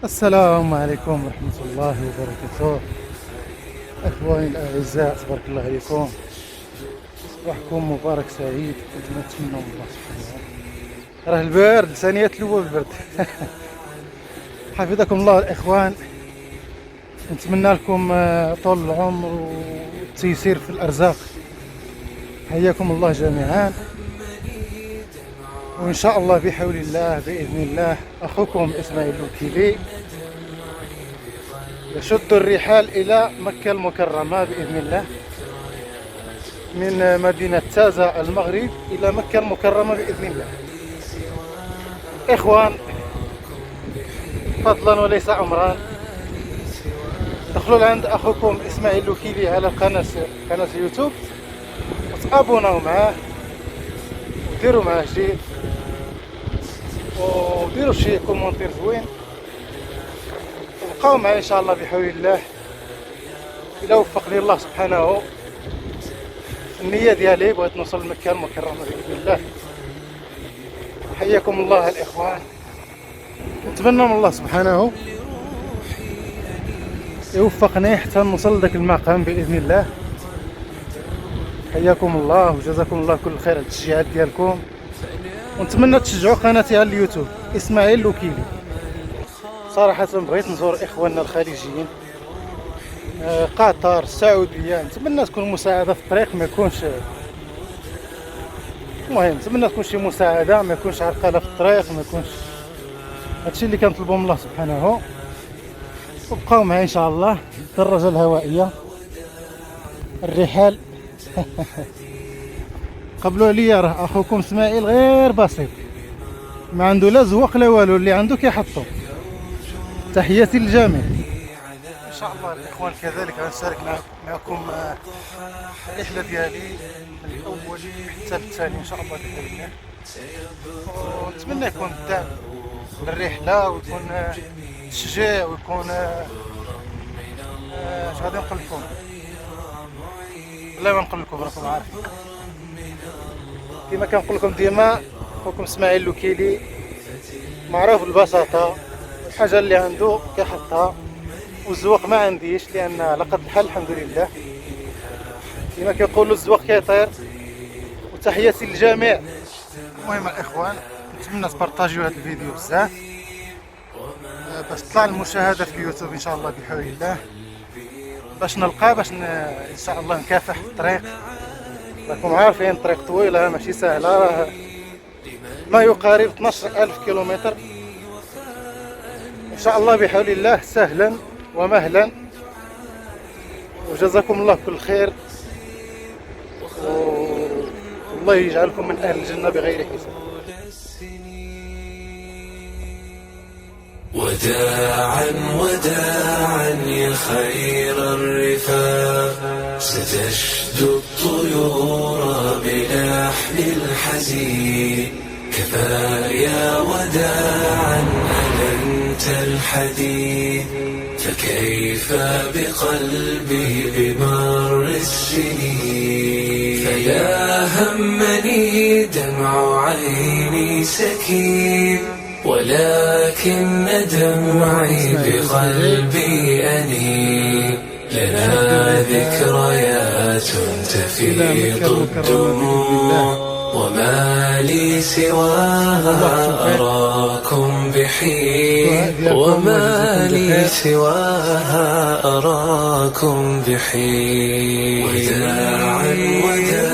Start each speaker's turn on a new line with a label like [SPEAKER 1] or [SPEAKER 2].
[SPEAKER 1] السلام عليكم ورحمة الله وبركاته. أخواني الأعزاء، تبارك الله عليكم، صباحكم مبارك سعيد. كنت نتمنى من الله سبحانه راه البرد ثانية تلوى البرد. حفظكم الله الإخوان، نتمنى لكم طول العمر والتيسير في الأرزاق. حياكم الله جميعا، وإن شاء الله بحول الله بإذن الله أخوكم إسماعيل الوكيلي يشد الرحال إلى مكة المكرمة بإذن الله، من مدينة تازة المغرب إلى مكة المكرمة بإذن الله. إخوان، فضلا وليس أمرا، دخلوا عند أخوكم إسماعيل الوكيلي على قناة يوتيوب وتابوناو معاه وديروا معاه جديد وديروا شي كومونتير زوين، وبقاو معايا ان شاء الله بحول الله. الى وفقني الله سبحانه، النية ديالي بغيت نوصل لمكة المكرمة بإذن الله. حياكم الله الإخوان، نتمنى من الله سبحانه يوفقني حتى نوصل لذاك المقام بإذن الله. حياكم الله وجزاكم الله كل خير على التشجيعات ديالكم، ونتمنى تشجعوا قناتي على اليوتيوب إسماعيل الوكيلي. صراحة بغيت نزور إخواننا الخليجيين، قطر، السعودية. نتمنى تكون مساعدة في الطريق، ما يكونش المهم نتمنى تكون شي مساعدة، ما يكونش عرقلة في الطريق، ما يكونش. هادشي اللي كنطلبو من الله سبحانه. وبقاو معايا ان شاء الله. الدراجة الهوائية، الرحال. قبلوا عليا، راه اخوكم اسماعيل غير بسيط، ما عنده لا زوق لا والو، اللي عنده كيحطو. تحياتي للجميع. ان شاء الله الاخوان كذلك غنشارك معكم الرحله ديالي من الاول حتى الثاني ان شاء الله باذن الله. ونتمنى يكون الدعم للرحله، ويكون تشجيع، ويكون اش غادي نقول لكم، والله ما نقول لكم، راكم عارفين. كما كنقول لكم ديما، اخوكم اسماعيل الوكيلي معروف بالبساطه، الحاجه اللي عنده كيحطها، والزواق ما عنديش، لان لقد الحال الحمد لله. كما كيقولوا الزواق كيطير. وتحياتي للجميع. المهم الاخوان، نتمنى تبارطاجيو هذا الفيديو بزاف باش تطلع المشاهده في اليوتيوب ان شاء الله بحول الله، باش نلقى ان شاء الله نكافح في الطريق. راكم عارفين الطريق طويله ماشي سهله، راه ما يقارب 12000 كيلومتر ان شاء الله بحول الله، سهلا ومهلا. وجزاكم الله كل خير، والله يجعلكم من اهل الجنه بغير حساب.
[SPEAKER 2] وداعا وداعا يا خير الرفاق، ستشدو الطيور بلحن الحزين. كفايا وداعا ألنت الحديث، فكيف بقلبي بمر السنين. فيا همني دمع عيني سكين، ولكن دمعي بقلبي أنيب. لنا ذكريات تفيض الدموع، وما لي سواها أراكم بحين. وما لي سواها أراكم بحين. وداعا وداعا